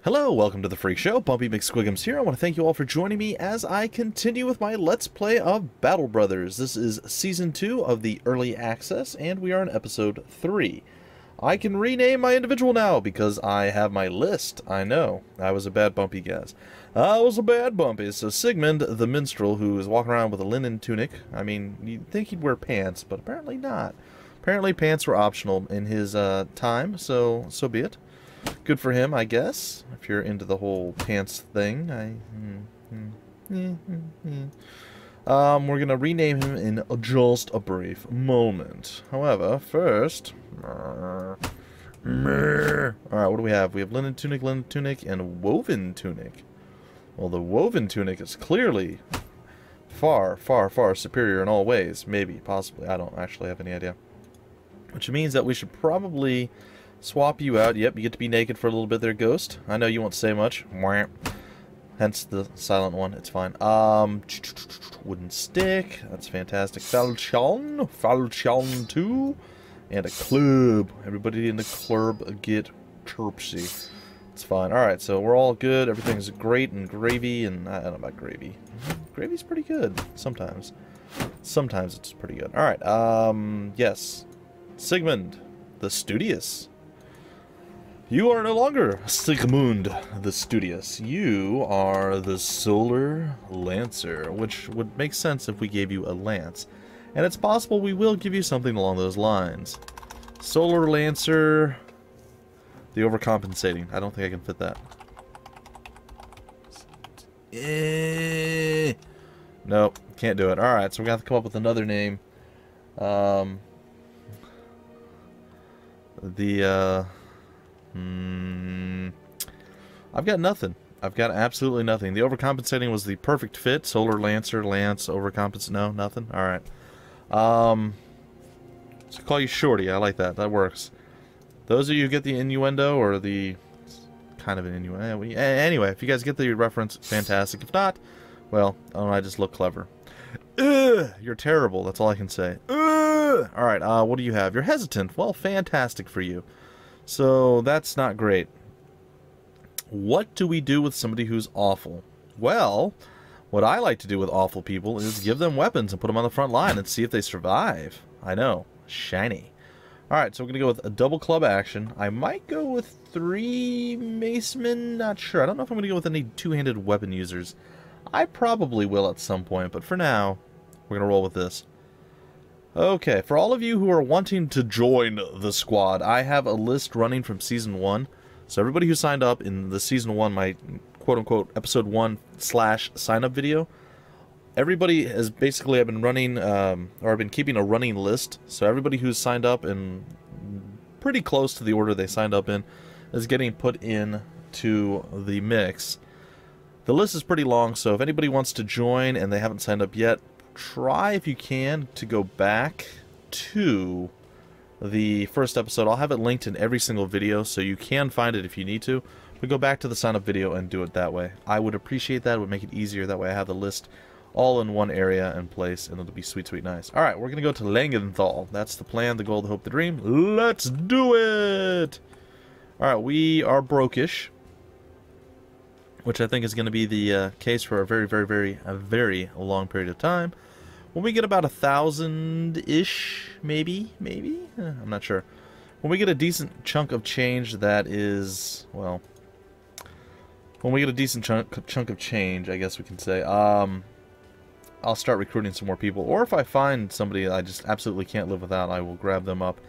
Hello, welcome to the Freak Show. Bumpy McSquigums here. I want to thank you all for joining me as I continue with my Let's Play of Battle Brothers. This is Season 2 of the Early Access, and we are on Episode 3. I can rename my individual now because I have my list. I know. I was a bad Bumpy, guys. I was a bad Bumpy. So Sigmund, the minstrel, who is walking around with a linen tunic. I mean, you'd think he'd wear pants, but apparently not. Apparently pants were optional in his time, so be it. Good for him, I guess, if you're into the whole pants thing. We're going to rename him in just a brief moment. However, first... Alright, what do we have? We have linen tunic, and woven tunic. Well, the woven tunic is clearly far, far, far superior in all ways. Maybe, possibly. I don't actually have any idea. Which means that we should probably... swap you out. Yep, you get to be naked for a little bit there, Ghost. I know you won't say much. Hence the silent one. It's fine. Wooden stick. That's fantastic. Falchion 2. And a club. Everybody in the club get chirpsy. It's fine. Alright, so we're all good. Everything's great and gravy. And I don't know about gravy. Gravy's pretty good. Sometimes. Sometimes it's pretty good. Alright, yes. Sigmund, the studious. You are no longer Sigmund the Studious. You are the Solar Lancer, which would make sense if we gave you a lance. And it's possible we will give you something along those lines. Solar Lancer... The overcompensating. I don't think I can fit that. Nope, can't do it. Alright, so we're going to have to come up with another name. I've got nothing. I've got absolutely nothing. The overcompensating was the perfect fit. Solar Lancer, Lance, overcompensate. No, nothing. Alright. So call you Shorty. I like that. That works. Those of you who get the innuendo, or the kind of an innuendo. Anyway, if you guys get the reference, fantastic. If not, well, I just look clever. You're terrible. That's all I can say. Alright, what do you have? You're hesitant. Well, fantastic for you. So, that's not great. What do we do with somebody who's awful? Well, what I like to do with awful people is give them weapons and put them on the front line and see if they survive. I know. Shiny. Alright, so we're going to go with a double club action. I might go with 3 macemen. Not sure. I don't know if I'm going to go with any two-handed weapon users. I probably will at some point, but for now, we're going to roll with this. Okay, for all of you who are wanting to join the squad, I have a list running from Season 1. So everybody who signed up in the Season 1, my quote-unquote Episode 1 / sign-up video, everybody has basically, I've been running, or I've been keeping a running list. So everybody who's signed up in pretty close to the order they signed up in is getting put in to the mix. The list is pretty long, so if anybody wants to join and they haven't signed up yet, try, if you can, to go back to the first episode. I'll have it linked in every single video, so you can find it if you need to. But go back to the sign-up video and do it that way. I would appreciate that. It would make it easier. That way I have the list all in one area and place, and it'll be sweet, sweet nice. Alright, we're going to go to Langenthal. That's the plan, the goal, the hope, the dream. Let's do it! Alright, we are brokish, which I think is going to be the case for a very long period of time. When we get about 1,000-ish, maybe? I'm not sure. When we get a decent chunk of change that is, well... When we get a decent chunk of change, I guess we can say, I'll start recruiting some more people. Or if I find somebody I just absolutely can't live without, I will grab them up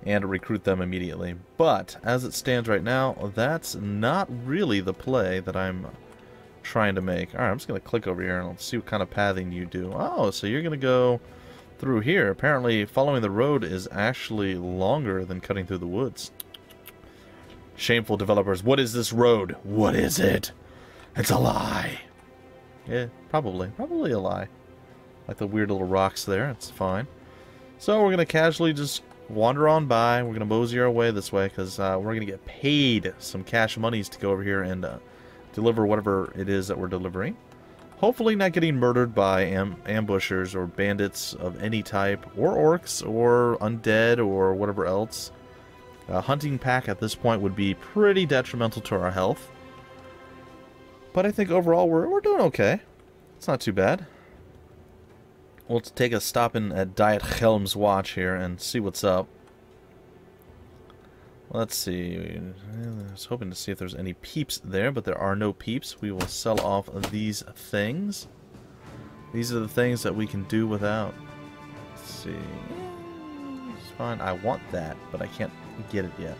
and recruit them immediately. But, as it stands right now, that's not really the play that I'm trying to make. Alright, I'm just going to click over here and let's see what kind of pathing you do. Oh, so you're going to go through here. Apparently, following the road is actually longer than cutting through the woods. Shameful developers. What is this road? What is it? It's a lie. Yeah, probably. Probably a lie. Like the weird little rocks there. It's fine. So we're going to casually just wander on by. We're going to mosey our way this way because we're going to get paid some cash monies to go over here and deliver whatever it is that we're delivering. Hopefully not getting murdered by ambushers or bandits of any type, or orcs, or undead, or whatever else. A hunting pack at this point would be pretty detrimental to our health. But I think overall we're doing okay. It's not too bad. We'll take a stop in at Diet Helm's Watch here and see what's up. Let's see. I was hoping to see if there's any peeps there, but there are no peeps. We will sell off these things. These are the things that we can do without. Let's see. It's fine. I want that, but I can't get it yet.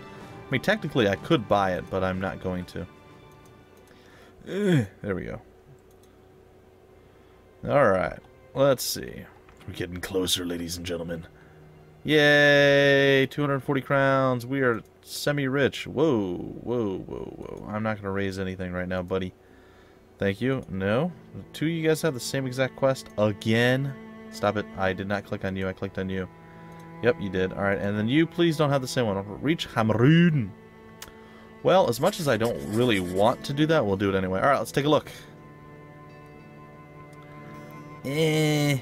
I mean, technically I could buy it, but I'm not going to. There we go. Alright. Let's see. We're getting closer, ladies and gentlemen. Yay! 240 crowns. We are semi-rich. Whoa, whoa, whoa, whoa. I'm not going to raise anything right now, buddy. Thank you. No. Two of you guys have the same exact quest again. Stop it. I did not click on you. I clicked on you. Yep, you did. Alright, and then you please don't have the same one. Reach Hamruden. Well, as much as I don't really want to do that, we'll do it anyway. Alright, let's take a look. Meh.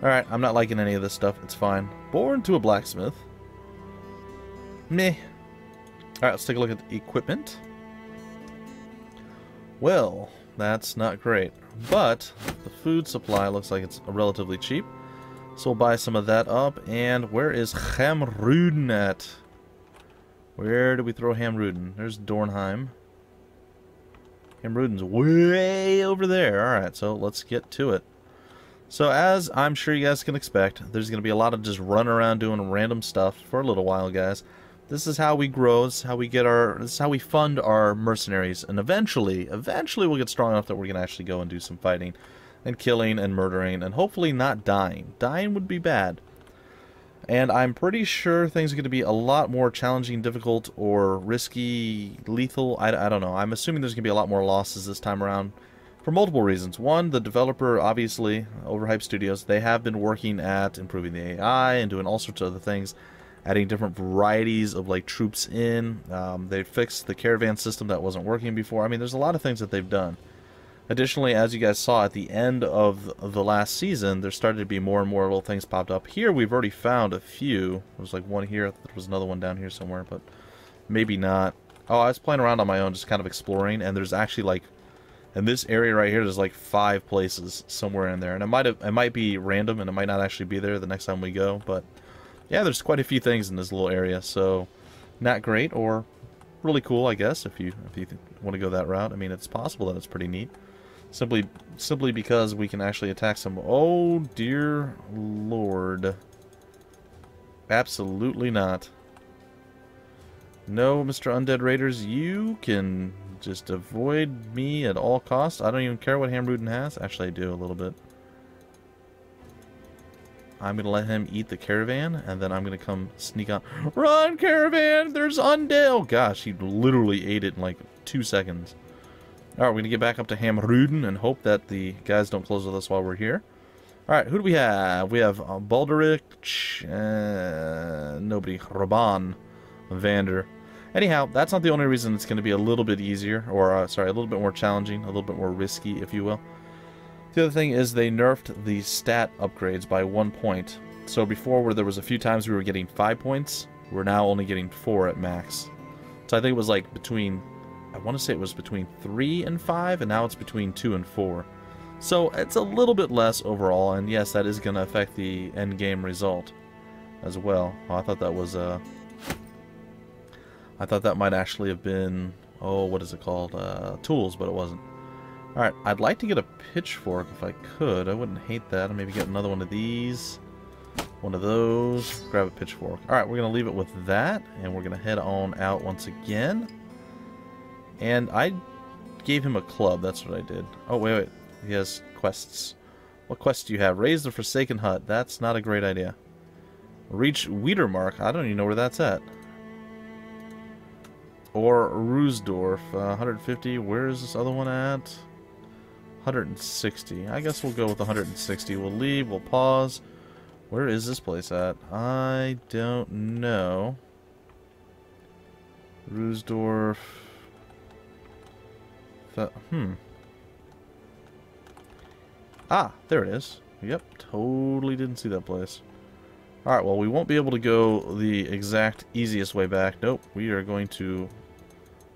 Alright, I'm not liking any of this stuff. It's fine. Born to a blacksmith. Meh. Alright, let's take a look at the equipment. Well, that's not great. But the food supply looks like it's relatively cheap. So we'll buy some of that up. And where is Hamruden at? Where do we throw Hamruden? There's Dornheim. Hamruden's way over there. Alright, so let's get to it. So as I'm sure you guys can expect, there's going to be a lot of just running around doing random stuff for a little while, guys. This is how we grow. This is how we get this is how we fund our mercenaries. And eventually we'll get strong enough that we're going to actually go and do some fighting and killing and murdering and hopefully not dying. Dying would be bad. And I'm pretty sure things are going to be a lot more challenging, difficult, or risky, lethal. I don't know. I'm assuming there's going to be a lot more losses this time around for multiple reasons. One, the developer, obviously, Overhyped Studios, they have been working at improving the AI and doing all sorts of other things, adding different varieties of like troops in. They fixed the Caravan system that wasn't working before. I mean, there's a lot of things that they've done. Additionally, as you guys saw at the end of the last season, there started to be more and more little things popped up. Here, we've already found a few. There's like one here. There was another one down here somewhere, but maybe not. Oh, I was playing around on my own, just kind of exploring, and there's actually like, in this area right here, there's like 5 places somewhere in there. And it might be random, and it might not actually be there the next time we go, but yeah, there's quite a few things in this little area, so not great, or really cool, I guess, if you want to go that route. I mean, it's possible that it's pretty neat. Simply because we can actually attack some... Oh, dear Lord. Absolutely not. No, Mr. Undead Raiders, you can just avoid me at all costs. I don't even care what Hamruden has. Actually, I do a little bit. I'm going to let him eat the Caravan, and then I'm going to come sneak on. Run, Caravan! There's Undead! Oh, gosh, he literally ate it in like 2 seconds. Alright, we're going to get back up to Hamruden and hope that the guys don't close with us while we're here. Alright, who do we have? We have Balderic, nobody, Raban, Vander. Anyhow, that's not the only reason it's going to be a little bit easier, or, sorry, a little bit more challenging, a little bit more risky, if you will. The other thing is they nerfed the stat upgrades by 1 point. So before, where there was a few times we were getting 5 points, we're now only getting 4 at max. So I think it was like between... I want to say it was between 3 and 5, and now it's between 2 and 4. So it's a little bit less overall, and yes, that is going to affect the end game result as well. Oh, I thought that was I thought that might actually have been, oh, what is it called? Tools, but it wasn't. Alright, I'd like to get a pitchfork if I could. I wouldn't hate that. I'd maybe get another one of these. One of those. Grab a pitchfork. Alright, we're going to leave it with that, and we're going to head on out once again. And I gave him a club. That's what I did. Oh, wait. He has quests. What quests do you have? Raise the Forsaken Hut. That's not a great idea. Reach Wiedermark. I don't even know where that's at. Or Ruesdorf. 150. Where is this other one at? 160. I guess we'll go with 160. We'll leave. We'll pause. Where is this place at? I don't know. Ruesdorf. Ah, there it is. Yep, totally didn't see that place. Alright, well, we won't be able to go the exact easiest way back. Nope, we are going to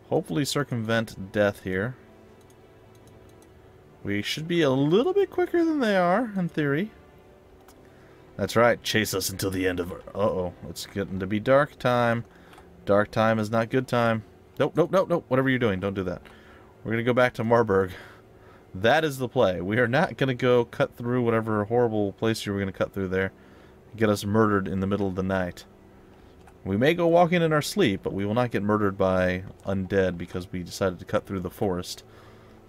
hopefully circumvent death here. We should be a little bit quicker than they are, in theory. That's right, chase us until the end of... Uh-oh, it's getting to be dark time. Dark time is not good time. Nope, nope, nope, nope. Whatever you're doing, don't do that. We're going to go back to Marburg. That is the play. We are not going to go cut through whatever horrible place you were going to cut through there. Get us murdered in the middle of the night. We may go walking in our sleep, but we will not get murdered by undead because we decided to cut through the forest.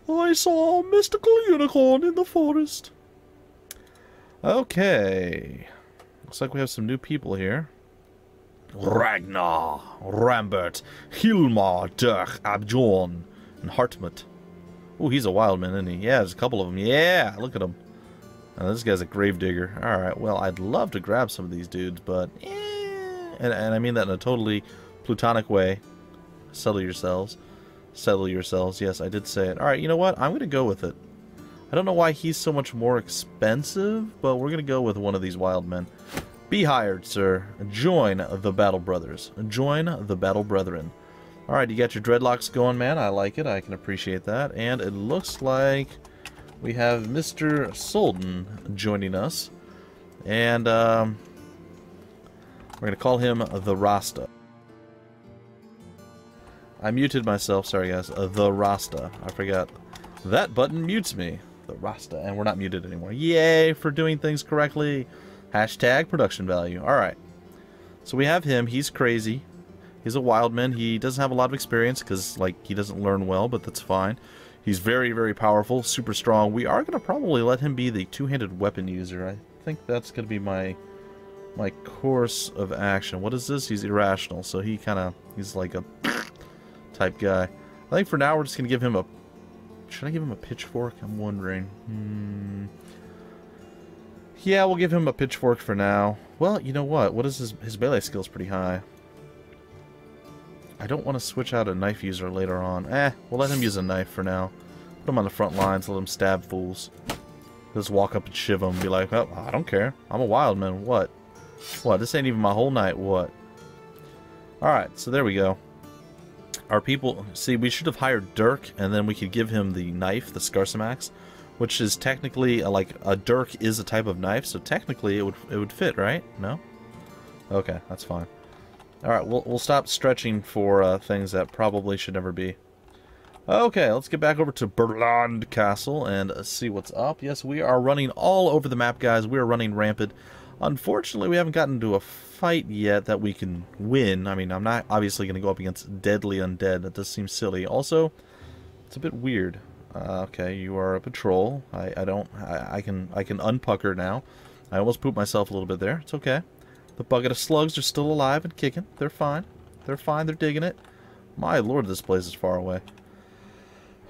I saw a mystical unicorn in the forest. Okay. Looks like we have some new people here. Ragnar, Rambert, Hilmar, Dirk, Abjorn, and Hartmut. Oh, he's a wild man, isn't he? Yeah, there's a couple of them. Yeah, look at him. This guy's a gravedigger. Alright, well, I'd love to grab some of these dudes, but... And I mean that in a totally plutonic way. Settle yourselves. Settle yourselves. Yes, I did say it. Alright, you know what? I'm going to go with it. I don't know why he's so much more expensive, but we're going to go with one of these wild men. Be hired, sir. Join the Battle Brothers. Join the Battle Brethren. Alright, you got your dreadlocks going, man. I like it. I can appreciate that. And it looks like we have Mr. Solden joining us. And we're going to call him the Rasta. I muted myself. Sorry, guys. The Rasta. I forgot. That button mutes me. The Rasta. And we're not muted anymore. Yay for doing things correctly. Hashtag production value. Alright. So we have him. He's crazy. He's a wild man. He doesn't have a lot of experience because, like, he doesn't learn well, but that's fine. He's very, very powerful. Super strong. We are going to probably let him be the two-handed weapon user. I think that's going to be my course of action. What is this? He's irrational. So he's like a type guy. I think for now we're just going to give him a... Should I give him a pitchfork? I'm wondering. Yeah, we'll give him a pitchfork for now. Well, you know what? What is his melee skill's pretty high. I don't want to switch out a knife user later on. We'll let him use a knife for now. Put him on the front lines, let him stab fools. Just walk up and shiv them and be like, oh, I don't care. I'm a wild man. What? What? This ain't even my whole night. What? Alright, so there we go. Our people... See, we should have hired Dirk, and then we could give him the knife, the Scarsamax, which is technically, like, a Dirk is a type of knife, so technically it would fit, right? No? Okay, that's fine. Alright, we'll stop stretching for things that probably should never be. Okay, let's get back over to Berland Castle and see what's up. Yes, we are running all over the map, guys. We are running rampant. Unfortunately, we haven't gotten to a fight yet that we can win. I mean, I'm not obviously going to go up against deadly undead. That does seem silly. Also, it's a bit weird. Okay, you are a patrol. I can unpucker now. I almost pooped myself a little bit there. It's okay. The bucket of slugs are still alive and kicking. They're fine. They're fine. They're digging it. My lord, this place is far away.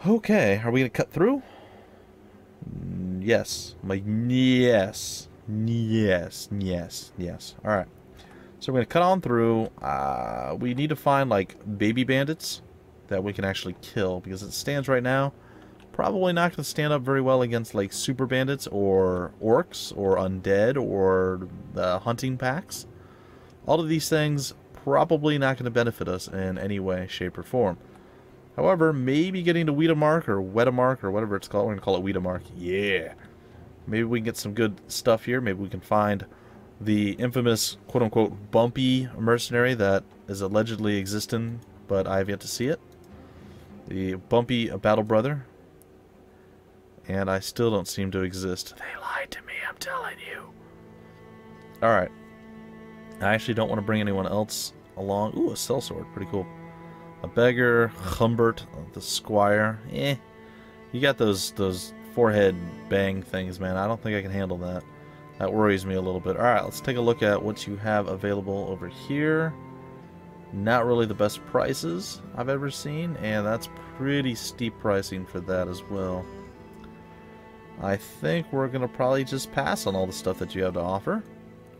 Okay, are we going to cut through? Yes. Yes. Yes. Yes. Yes. Alright. So we're going to cut on through. We need to find, like, baby bandits that we can actually kill. Because it stands right now, probably not going to stand up very well against, like, super bandits or orcs or undead or hunting packs. All of these things probably not going to benefit us in any way, shape, or form. However, maybe getting to Weedamark or Wetamark or whatever it's called. We're going to call it Weedamark. Yeah. Maybe we can get some good stuff here. Maybe we can find the infamous, quote-unquote, Bumpy mercenary that is allegedly existing, but I have yet to see it. The Bumpy Battle Brother. And I still don't seem to exist. They lied to me, I'm telling you. Alright. I actually don't want to bring anyone else along. Ooh, a sellsword. Pretty cool. A beggar, Humbert, the squire. You got those forehead bang things, man. I don't think I can handle that. That worries me a little bit. Alright, let's take a look at what you have available over here. Not really the best prices I've ever seen, and that's pretty steep pricing for that as well. I think we're going to probably just pass on all the stuff that you have to offer.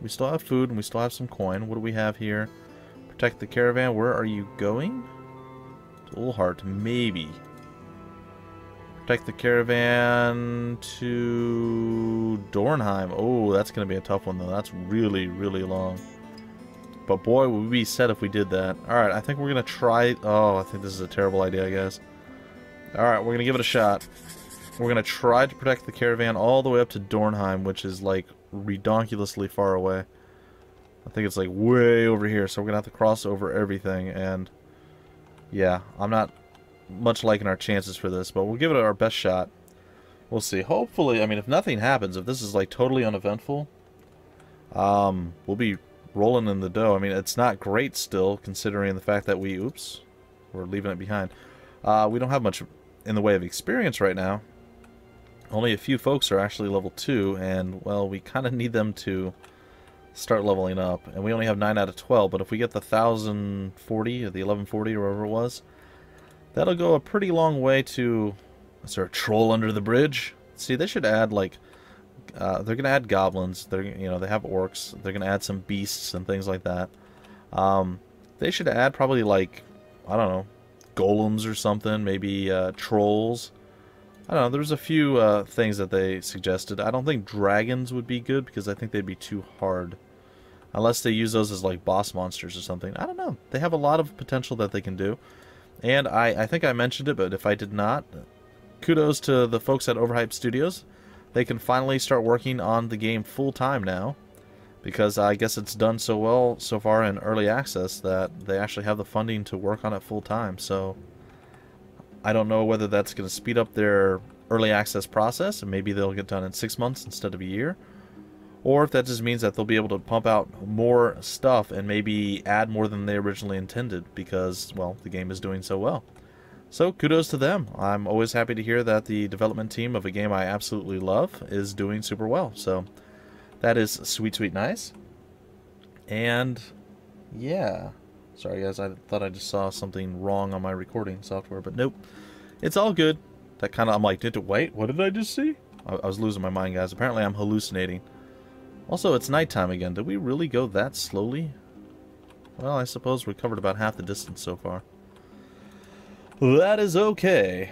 We still have food, and we still have some coin. What do we have here? Protect the caravan. Where are you going? To Ulhart, maybe. Protect the caravan to Dornheim. Oh, that's going to be a tough one, though. That's really, really long. But boy, would we be set if we did that. Alright, I think we're going to try... Oh, I think this is a terrible idea, I guess. Alright, we're going to give it a shot. We're going to try to protect the caravan all the way up to Dornheim, which is, like, redonkulously far away. I think it's, like, way over here, so we're going to have to cross over everything, and... Yeah, I'm not much liking our chances for this, but we'll give it our best shot. We'll see. Hopefully, I mean, if nothing happens, if this is, like, totally uneventful, we'll be rolling in the dough. I mean, it's not great still, considering the fact that we... Oops. We're leaving it behind. We don't have much in the way of experience right now. Only a few folks are actually level 2, and, well, we kind of need them to start leveling up. And we only have 9 out of 12, but if we get the 1040, or the 1140, or whatever it was, that'll go a pretty long way to... Is there a troll under the bridge? See, they should add, like... they're going to add goblins. They're, you know, they have orcs. They're going to add some beasts and things like that. They should add probably, like, I don't know, golems or something. Maybe trolls. I don't know. There's a few things that they suggested. I don't think dragons would be good because I think they'd be too hard. Unless they use those as, like, boss monsters or something. I don't know. They have a lot of potential that they can do. And I think I mentioned it, but if I did not, kudos to the folks at Overhyped Studios. They can finally start working on the game full-time now, because I guess it's done so well so far in early access that they actually have the funding to work on it full-time. So I don't know whether that's going to speed up their early access process, and maybe they'll get done in 6 months instead of a year, or if that just means that they'll be able to pump out more stuff and maybe add more than they originally intended because, well, the game is doing so well. So, kudos to them. I'm always happy to hear that the development team of a game I absolutely love is doing super well. So, that is sweet, sweet nice. And, yeah. Sorry, guys. I thought I just saw something wrong on my recording software, but nope. It's all good. That kind of, I'm like, wait, what did I just see? I was losing my mind, guys. Apparently, I'm hallucinating. Also, it's nighttime again. Did we really go that slowly? Well, I suppose we covered about half the distance so far. That is okay.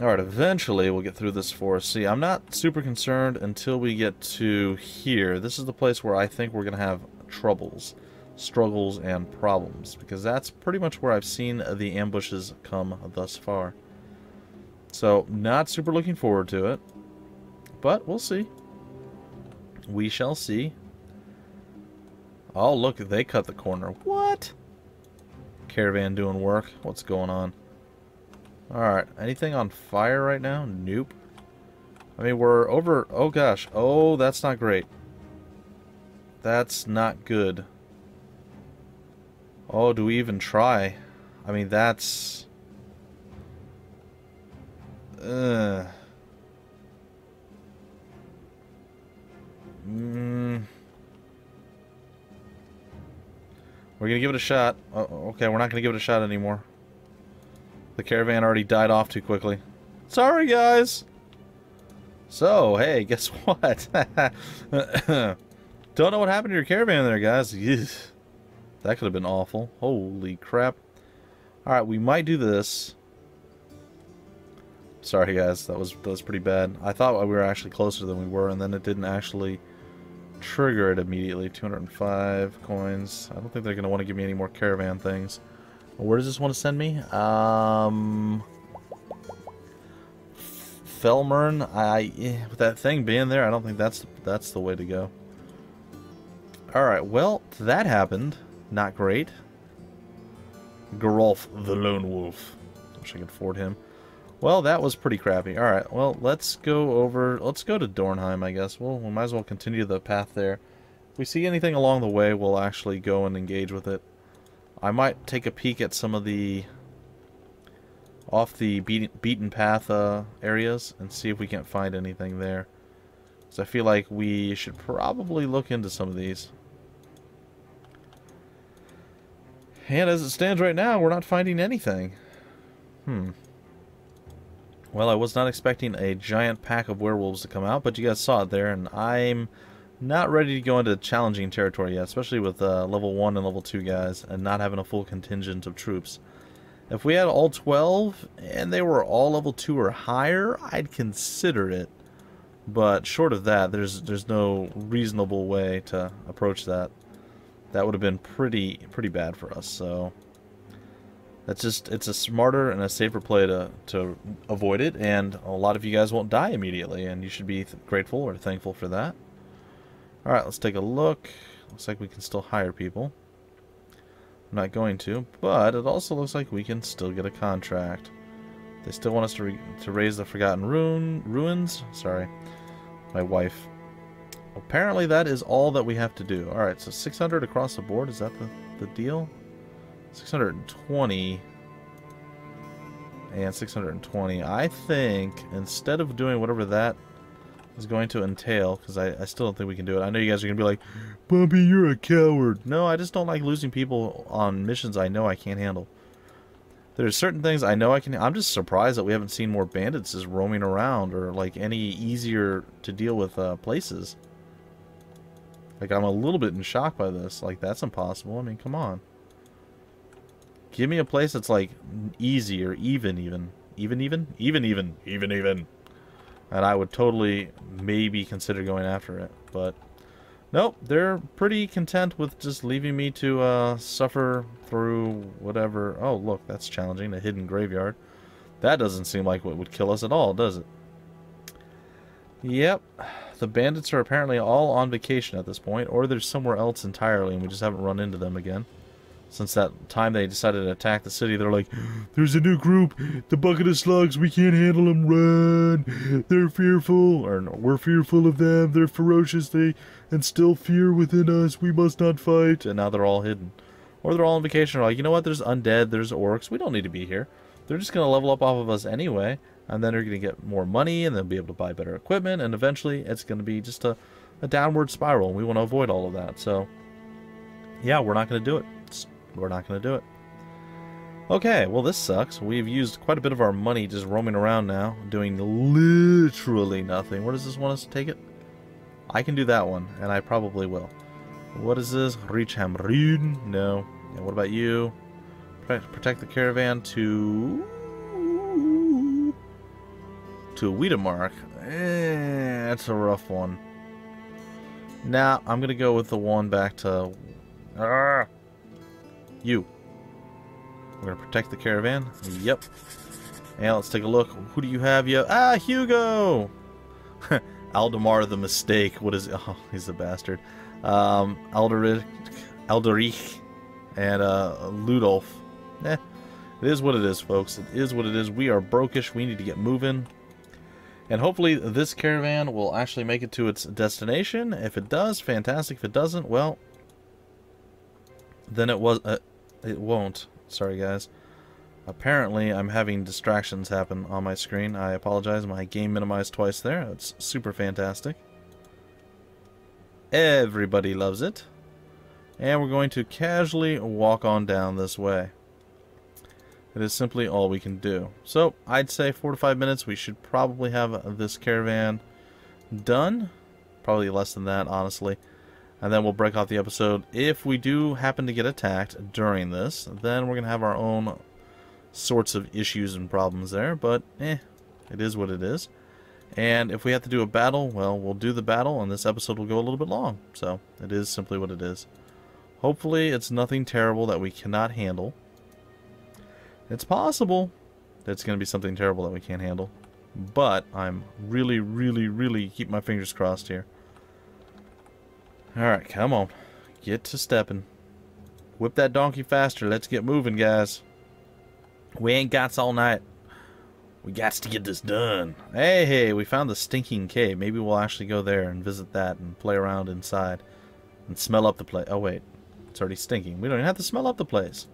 Alright, eventually we'll get through this forest. See, I'm not super concerned until we get to here. This is the place where I think we're going to have troubles, struggles, and problems. Because that's pretty much where I've seen the ambushes come thus far. So, not super looking forward to it. But, we'll see. We shall see. Oh, look, they cut the corner. What? Caravan doing work. What's going on? Alright, anything on fire right now? Nope. I mean, we're over... Oh, gosh. Oh, that's not great. That's not good. Oh, do we even try? I mean, that's... We're going to give it a shot. Okay, we're not going to give it a shot anymore. The caravan already died off too quickly. Sorry, guys! So, hey, guess what? Don't know what happened to your caravan there, guys. Yeesh. That could have been awful. Holy crap. Alright, we might do this. Sorry, guys. That was pretty bad. I thought we were actually closer than we were, and then it didn't actually... trigger it immediately. 205 coins. I don't think they're going to want to give me any more caravan things. Where does this want to send me? Felmern. With that thing being there, I don't think that's the way to go. Alright, well, that happened. Not great. Gerolf the Lone Wolf. Wish I could afford him. Well, that was pretty crappy. Alright, well, let's go to Dornheim, I guess. Well, we might as well continue the path there. If we see anything along the way, we'll actually go and engage with it. I might take a peek at some of the off the beaten path areas and see if we can't find anything there. So I feel like we should probably look into some of these. And as it stands right now, we're not finding anything. Well, I was not expecting a giant pack of werewolves to come out, but you guys saw it there, and I'm not ready to go into challenging territory yet, especially with level 1 and level 2 guys, and not having a full contingent of troops. If we had all 12, and they were all level 2 or higher, I'd consider it. But short of that, there's no reasonable way to approach that. that would have been pretty bad for us. So it's a smarter and a safer play to avoid it, and a lot of you guys won't die immediately, and you should be grateful or thankful for that. All right, let's take a look. Looks like we can still hire people. I'm not going to, but it also looks like we can still get a contract. They still want us to raise the Forgotten Ruins. Sorry, my wife. Apparently that is all that we have to do. Alright, so 600 across the board. Is that the deal? 620 and 620. I think instead of doing whatever that is going to entail, because I still don't think we can do it. I know you guys are going to be like, Bumpy, you're a coward. No, I just don't like losing people on missions I know I can't handle. There's certain things I know I can. I'm just surprised that we haven't seen more bandits just roaming around, or like any easier to deal with places. Like, I'm a little bit in shock by this. Like, that's impossible. I mean, come on. Give me a place that's like easy or even. And I would totally maybe consider going after it. But nope, they're pretty content with just leaving me to suffer through whatever. Oh, look, that's challenging. A hidden graveyard. That doesn't seem like what would kill us at all, does it? Yep. The bandits are apparently all on vacation at this point, or they're somewhere else entirely and we just haven't run into them again. Since that time they decided to attack the city, they're like, there's a new group, the Bucket of Slugs, we can't handle them, run! They're fearful, or no, we're fearful of them, they're ferocious, they instill fear within us, we must not fight. And now they're all hidden. Or they're all on vacation, they're like, you know what, there's undead, there's orcs, we don't need to be here. They're just going to level up off of us anyway, and then they're going to get more money, and they'll be able to buy better equipment, and eventually it's going to be just a downward spiral, and we want to avoid all of that. So, yeah, we're not going to do it. We're not going to do it. Okay, well, this sucks. We've used quite a bit of our money just roaming around now, doing literally nothing. Where does this want us to take it? I can do that one, and I probably will. What is this? Reach Hamrin? No. And what about you? Protect the caravan to Wiedemark. That's a rough one. Now, I'm going to go with the one back to... You. We're going to protect the caravan. Yep. And let's take a look. Who do you have? Hugo! Aldemar the Mistake. What is... Oh, he's a bastard. Alderich and Ludolf. It is what it is, folks. It is what it is. We are brokish. We need to get moving. And hopefully this caravan will actually make it to its destination. If it does, fantastic. If it doesn't, well, then it won't. Sorry, guys. Apparently, I'm having distractions happen on my screen. I apologize. My game minimized twice there. That's super fantastic. Everybody loves it. And we're going to casually walk on down this way. It is simply all we can do. So, I'd say 4 to 5 minutes, we should probably have this caravan done. Probably less than that, honestly. And then we'll break off the episode. If we do happen to get attacked during this, then we're going to have our own sorts of issues and problems there. But, it is what it is. And if we have to do a battle, well, we'll do the battle, and this episode will go a little bit long. So, it is simply what it is. Hopefully, it's nothing terrible that we cannot handle. It's possible that it's going to be something terrible that we can't handle. But I'm really keep my fingers crossed here. Alright, come on. Get to stepping. Whip that donkey faster. Let's get moving, guys. We ain't got all night. We got to get this done. Hey, we found the stinking cave. Maybe we'll actually go there and visit that and play around inside. And smell up the place. Oh, wait. It's already stinking. We don't even have to smell up the place.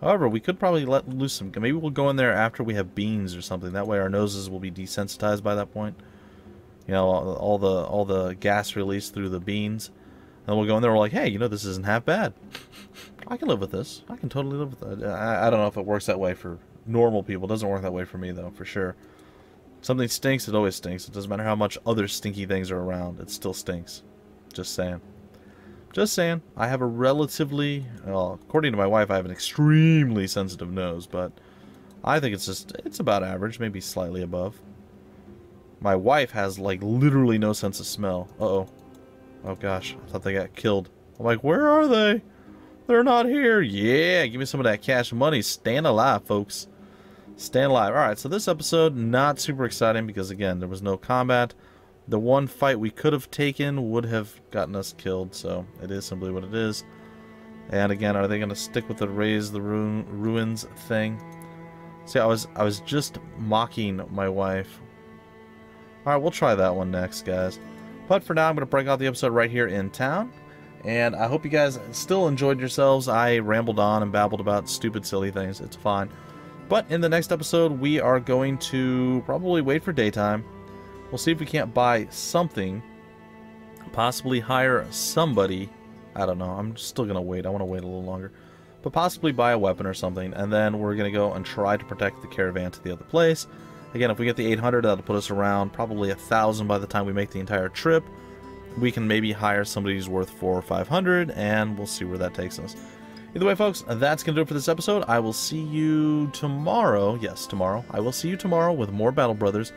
However, we could probably let loose some... Maybe we'll go in there after we have beans or something. That way our noses will be desensitized by that point. You know, all the gas released through the beans. And we'll go in there and we're like, hey, you know, this isn't half bad. I can live with this. I can totally live with that. I don't know if it works that way for normal people. It doesn't work that way for me, though, for sure. Something stinks, it always stinks. It doesn't matter how much other stinky things are around. It still stinks. Just saying. Just saying, I have a relatively, well, according to my wife, I have an extremely sensitive nose, but I think it's about average, maybe slightly above. My wife has, like, literally no sense of smell. Uh-oh. Oh, gosh, I thought they got killed. I'm like, where are they? They're not here. Yeah, give me some of that cash money. Stand alive, folks. Stand alive. Alright, so this episode, not super exciting because, again, there was no combat. The one fight we could have taken would have gotten us killed, so it is simply what it is. And again, are they going to stick with the raise the ruins thing? See, I was just mocking my wife. Alright, we'll try that one next, guys. But for now, I'm going to break out the episode right here in town. And I hope you guys still enjoyed yourselves. I rambled on and babbled about stupid, silly things. It's fine. But in the next episode, we are going to probably wait for daytime. We'll see if we can't buy something. Possibly hire somebody. I don't know. I'm still going to wait. I want to wait a little longer. But possibly buy a weapon or something. And then we're going to go and try to protect the caravan to the other place. Again, if we get the 800, that'll put us around probably 1,000 by the time we make the entire trip. We can maybe hire somebody who's worth 400 or 500, and we'll see where that takes us. Either way, folks, that's going to do it for this episode. I will see you tomorrow. Yes, tomorrow. I will see you tomorrow with more Battle Brothers.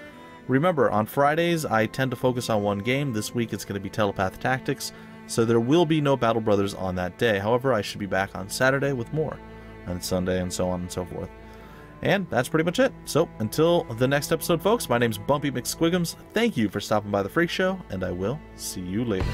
Remember, on Fridays, I tend to focus on one game. This week, it's going to be Telepath Tactics, so there will be no Battle Brothers on that day. However, I should be back on Saturday with more, and Sunday, and so on and so forth. And that's pretty much it. So, until the next episode, folks, my name's Bumpy McSquigums. Thank you for stopping by the Freak Show, and I will see you later.